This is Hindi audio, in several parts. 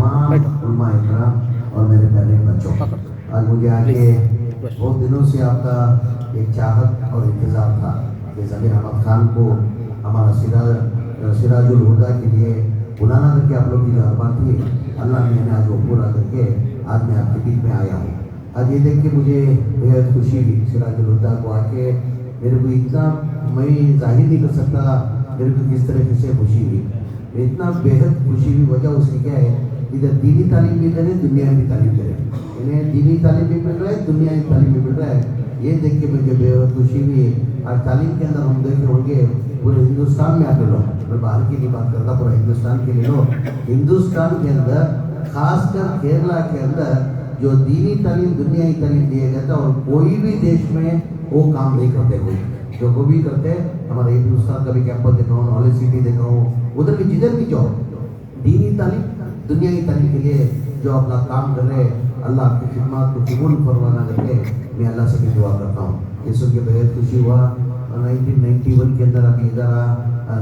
तमाम उलमा इकराम और मेरे प्यारे बच्चों, आज मुझे आके बहुत दिनों से आपका एक चाहत और इंतज़ार था कि ज़मीर अहमद खान को हमारा सिराजुल हुदा के लिए बुलाना करके आप लोग की जो अरमान थी, अल्लाह ने आज वो पूरा करके आज मैं आपके बीच में आया हूँ। आज ये देख के मुझे बेहद खुशी हुई, सिराजुल हुदा को आके मेरे को इतना मैं जाहिर नहीं कर सकता मेरे को किस तरीके से खुशी हुई। इतना बेहद खुशी हुई, वजह उसकी क्या है, इधर दीनी तालीम भी करें, दुनिया की तालीम करें, इन्हें दीनी तालीम भी मिल रहा है, दुनिया की तालीम भी मिल रहा है। ये देख के मुझे बेहद खुशी हुई। और तालीम के अंदर हम देखे होंगे पूरे हिंदुस्तान में आके लोग, मैं बाहर की नहीं बात करता, पूरा हिंदुस्तान के लिए लोग, हिंदुस्तान के अंदर खासकर केरला के अंदर जो दीनी तालीम दुनिया की तालीम दिया जाता है, और कोई भी देश में वो काम नहीं करते कोई, जो वो भी करते हमारे हिंदुस्तान का भी कैंपस देखा हूँ, नॉलेज सिटी देखा हूँ, उधर भी जिधर भी जाओ दीनी तालीम दुनिया की तालीम के लिए जो अपना काम कर रहे हैं, अल्लाह आपकी खिदमत को कबूल फरमाना करके मैं अल्लाह से भी दुआ करता हूँ। ये सुन के बेहद खुशी हुआ। 1991 के अंदर अभी इधर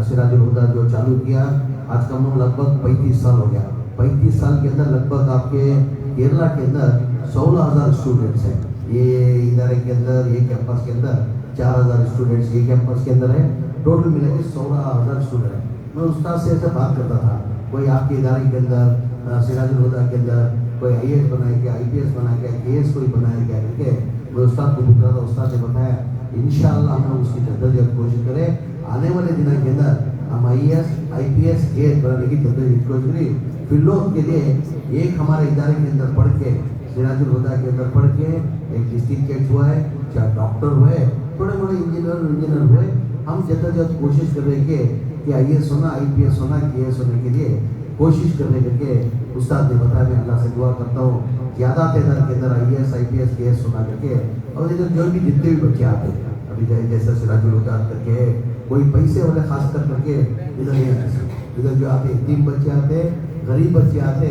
सिराजुल हुदा जो चालू किया, आज का हम लगभग 35 साल हो गया। 35 साल के अंदर लगभग आपके केरला के अंदर 16,000 स्टूडेंट्स हैं। ये इदारे के अंदर, ये कैंपस के अंदर 4,000 स्टूडेंट्स ये कैंपस के अंदर है, टोटल मिला के 16,000 स्टूडेंट। मैं उस्ताद से ऐसे बात करता था, कोई आपके इदारे के अंदर सिराजुल हुदा के अंदर कोई IAS बनाया क्या, IPS बनाया क्या, KS कोई बनाया क्या करके मैं उस्ताद को पूछ रहा था। उस्ताद ने बताया इंशाअल्लाह हम लोग उसकी जद्दोजहद कोशिश करें, आने वाले दिनों के अंदर हम IAS IPS KS बनाने की जद्दोजहद कोशिश करें। फिर लोग के लिए एक हमारे इदारे के अंदर पढ़ के, सिराजुल हुदा के अंदर पढ़ के एक डिस्ट्रिक्ट हुआ है, चाहे डॉक्टर हुए, थोड़े मोड़े इंजीनियर हुए, हम जद्दोजहद कोशिश कर रहे कि IAS होना, IPS होना, KS होने के लिए कोशिश करने करके उस्ताद ने बताया। मैं अल्लाह से दुआ करता हूँ ज़्यादा तादाद के अंदर IAS IPS KS होना करके, और इधर जो भी जितने भी बच्चे आते हैं अभी जैसा सिराजुल हुदा करके, कोई पैसे वाले खास करके इधर नहीं आते, इधर जो आते यतीम बच्चे आते, गरीब बच्चे आते,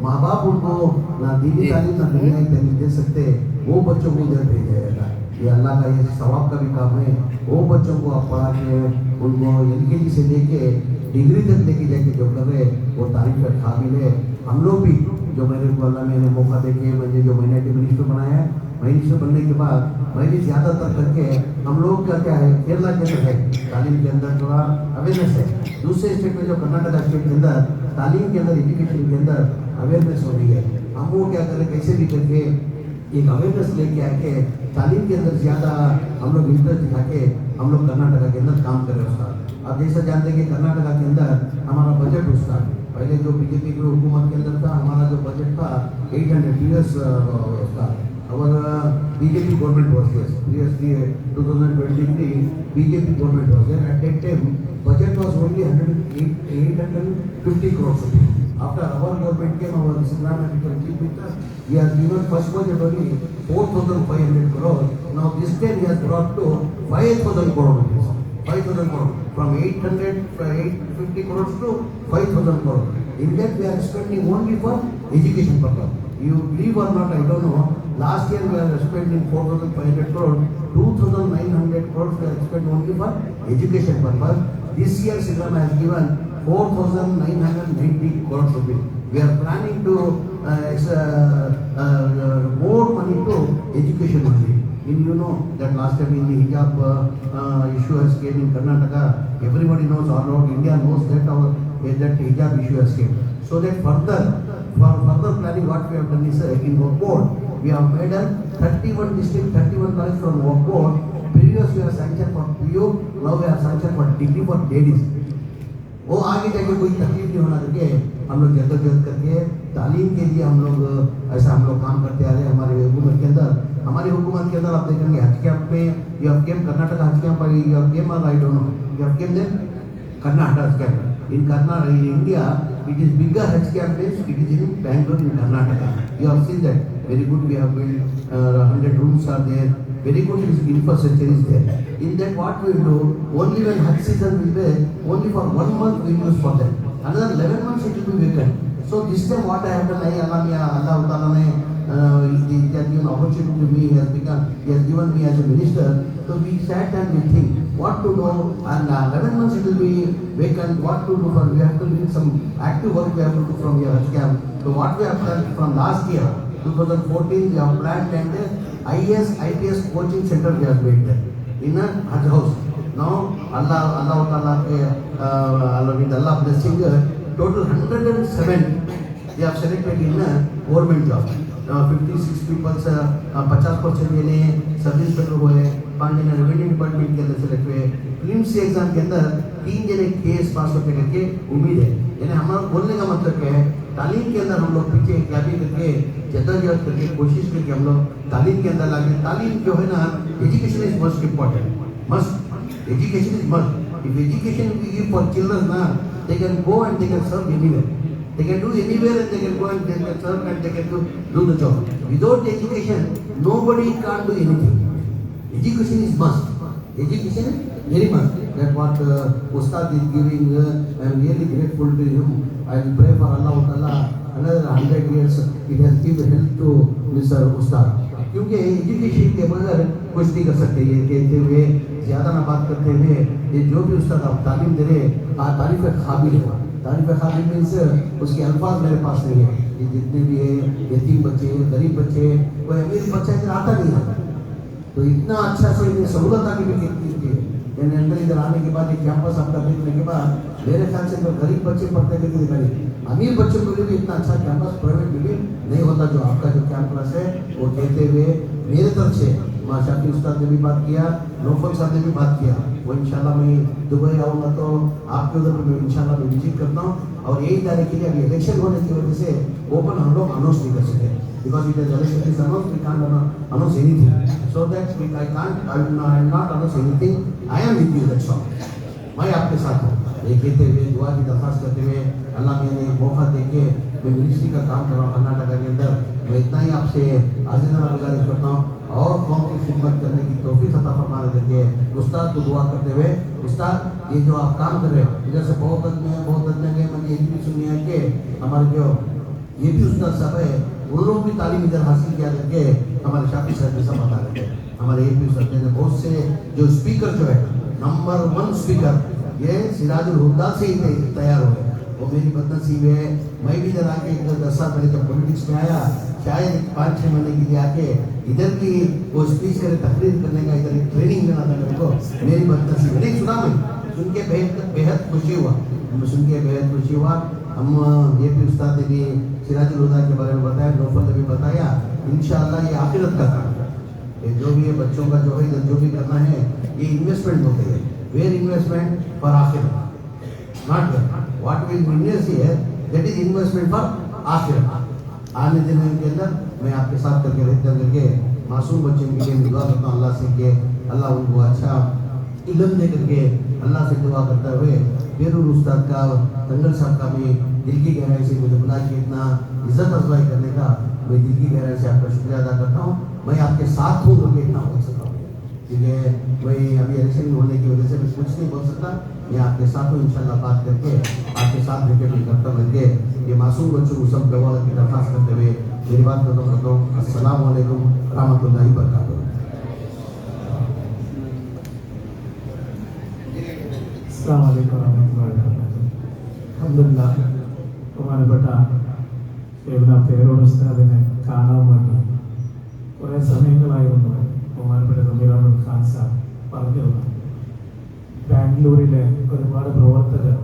माँ बाप उनको ना दीनी तालीम ना दुनिया की तालीम दे सकते, वो बच्चों को इधर भेजा जाता है। ये अल्लाह का ये सवाब का भी काम है। वो बच्चों को आप पढ़ा के उनको LKG से लेके डिग्री तक लेके जाके जो कर रहे वो तारीफ का काबिल है। हम लोग भी जो मेरे को अल्लाह मैंने मौका देके मैंने जो माइनॉरिटी मिनिस्टर बनाया है, मिनिस्टर बनने के बाद मैंने ज़्यादातर करके हम लोग का क्या है, केरला के अंदर है तालीम के अंदर थोड़ा अवेयरनेस है। दूसरे स्टेट में जो कर्नाटका स्टेट के अंदर तालीम के अंदर एजुकेशन के अंदर अवेयरनेस हो रही है, हम वो क्या करें कैसे भी करके एक अवेयरनेस लेके आके तालीम के अंदर ज़्यादा हम लोग इंटरेस्ट दिखा के हम लोग कर्नाटका के अंदर काम कर रहे हैं। उस्ताद आप जैसा जानते हैं कि कर्नाटका के अंदर हमारा बजट उसका पहले जो बीजेपी की हुकूमत के अंदर था, हमारा जो बजट था 800 years उसका, और BJP government was previously 2023 BJP government was there at that time budget was only 850 crores rupees. After our government came, our Islam and chief minister, he has given first budget only 4,500 crores. Now this time he has brought to 5,000 crores rupees. 5,000 crores from 850 crores to 5,000 crores. In that we are spending only for education purpose. You believe or not, I don't know. Last year we are spending 4,500 crores. 2,900 crores we are spending only for education purpose. This year Islam has given 4,990 crores rupees. We are planning to more money to education only. You know that last time in the hijab issue has came in Karnataka, everybody knows, all over India knows that that hijab issue has came. So that for further planning, what we have done is in work board, we have made a 31 district, 31 college from work board. Previously we have sanctioned for PU, now we have sanctioned for degree for ladies. वो आगे जाके कोई तकलीफ नहीं होना करके हम लोग जद्दोजहद करके तालीम के लिए हम लोग ऐसा हम लोग काम करते आ रहे हैं। हमारी हुकूमत के अंदर आप देखेंगे हज कैंप में, you have came Karnataka Hajj camp, you have came I don't know, you have came then Karnataka Hajj camp in Karnataka in India. It is bigger haj camp place, it is in Bangalore in Karnataka. You have seen that very good. We have built 100 rooms are there. Very good infrastructure is there. In that what we will do, only when Hajj season will be, only for 1 month we use for that. Another 11 months it will be vacant. So this time what I have done, Allah Ta'ala ne he has given opportunity to me, he has given me as a minister. So we sat and we think what to do, and 11 months it will be vacant, what to do, for we have to do some active work we have to do from here Hajj camp. So what we have done from last year 2014, we have planned and IAS IPS coaching center we have made there in a Hajj house. Now Allah Ta'ala with Allah blessing, total 107 they have selected in a government job. 56 people 50% देने सब इंस्पेक्टर हुए, 5 जने रेवेन्यू डिपार्टमेंट के अंदर सेलेक्ट हुए। प्रीलिम्स एग्जाम के अंदर 3 जने केस पास होने करके उम्मीद है। यानी हमारा बोलने का मतलब क्या है, तालीम के अंदर हम लोग पीछे क्या भी करके जद्दोजहद करके कोशिश करके हम लोग तालीम के अंदर लागे। तालीम जो है ना, education is most important, must education is must. If education we give for children ना, they can go and they can serve anywhere. They can do anywhere and they can go and they can serve and they can do the job. Without education, nobody can't do anything. Education is must. Education is very must. That what Ustad is giving, I am really grateful to him. I will pray for Allah Ta'ala another 100 years. It has given help to Mr. Ustad. क्योंकि एजुकेशन के बगैर कुछ नहीं कर सकते। ये कहते हुए ज़्यादा ना बात करते हुए, ये जो भी उस्ताद आप तालीम दे रहे, तारीफ़ काबिल है। तारीफ़ काबिल मीन्स उसके अल्फाज मेरे पास नहीं है। ये जितने भी है, यतीम बच्चे, गरीब बच्चे, कोई अमीर बच्चा इधर आता नहीं है, तो इतना अच्छा से इन्हें सहूलत आगे भी कितनी है। यानी अंदर इधर आने के बाद, ये कैंपस आपका देखने के बाद मेरे ख्याल से तो गरीब बच्चे पढ़ते करके दिखाई, अमीर बच्चों के लिए भी इतना अच्छा कैंपस प्राइवेट में भी नहीं होता जो आपका जो कैंपस है। वो कहते हुए मेरे तरफ से शाफी उस्ताद ने भी बात किया, नौफल साहब ने भी बात किया। वो इंशाल्लाह मैं दुबई आऊँगा तो आपके उधर मैं इंशाल्लाह मैं विजिट करता हूँ। और यही तारीख के लिए अभी इलेक्शन होने की वजह से ओपन हम लोग अनाउंस नहीं कर सकते, because it is election is announce, we can't announce anything, so that I am not announce anything. I am with you, that's all. मैं आपके साथ हूँ। ये कहते हुए दुआ की दरख्वास्त करते हुए, अल्लाह मैंने मौका दे के मैं मिनिस्ट्री का काम कर रहा हूँ कर्नाटका के अंदर। मैं इतना ही आपसे आज़िज़ाना गुज़ारिश करता हूँ और कौम की खिदमत करने की तौफीक अता फरमाने देंगे। उस्ताद को दुआ करते हुए, उस्ताद ये जो आप काम कर रहे हो, इधर से बहुत अदमे गए, मैंने ये भी सुनी है कि हमारे जो ये भी उस्ताद साहब है, उन लोग भी तालीम इधर हासिल किया करके हमारे शाफी साहब जैसा बता रहे थे। हमारे ये भी उस्ताद ने बहुत से जो स्पीकर जो है, नंबर 1 स्पीकर ये सिराजुल हुदा से ही तैयार हुए। वो मेरी बदनसीब है, मैं भी इधर आके 10 साल पहले जब पॉलिटिक्स में आया, शायद 5-6 महीने के लिए आके इधर की वो स्पीच करे, तकरीर करने का इधर ट्रेनिंग देना था मेरे को। मेरी बदनसीब नहीं सुना, मैं सुन के बेहद खुशी हुआ। हम ये भी उस्ताद ने भी सिराजुल हुदा के बारे में बताया, नौफल ने भी बताया। इंशाअल्लाह ये आखिरत का काम है। ये जो भी है बच्चों का जो है इधर जो भी करना है, ये इन्वेस्टमेंट होते हैं। वेयर इन्वेस्टमेंट फॉर आखिरत, not what will invest here, that is investment for आखिरत। आने दिनों के अंदर मैं आपके साथ करके मासूम बच्चों के लिए दुआ करता हूँ अल्लाह से कि अल्लाह उनको अच्छा इल्म दे करके, अल्लाह से दुआ करते हुए बेरूर उस्ताद का, तंगल साहब का भी दिल की गहराई से मुझे बुला के इतना इज्जत अफजाई करने का मैं दिल की गहराई से आपका शुक्रिया अदा करता हूँ। मैं आपके साथ हूँ तो इतना बोल सकता हूँ, क्योंकि वही अभी इलेक्शन होने की वजह से मैं कुछ नहीं बोल सकता। मैं आपके साथ हूँ, इंशाल्लाह बात करके आपके साथ रिकेट करता करके ये मासूम बच्चों को सब गवाह की दरख्वास्त करते हुए मेरी बात खत्म करता हूँ। अस्सलाम वालेकुम रहमतुल्लाहि व बरकातहू। अस्सलाम वालेकुम रहमतुल्लाहि व बरकातहू। अल्हम्दुलिल्लाह हमारे बेटा केवना പേരോട് ഉസ്താദിനെ കാണാൻ വേണ്ടി കുറേ സമയങ്ങളായിരുന്നു ബഹുമാനപ്പെട്ട സമീർ അഹമ്മദ് ഖാൻ സാർ പറഞ്ഞിരുന്നു. ബാംഗ്ലൂരിലെ ഒരുപാട് പ്രവർത്തകർ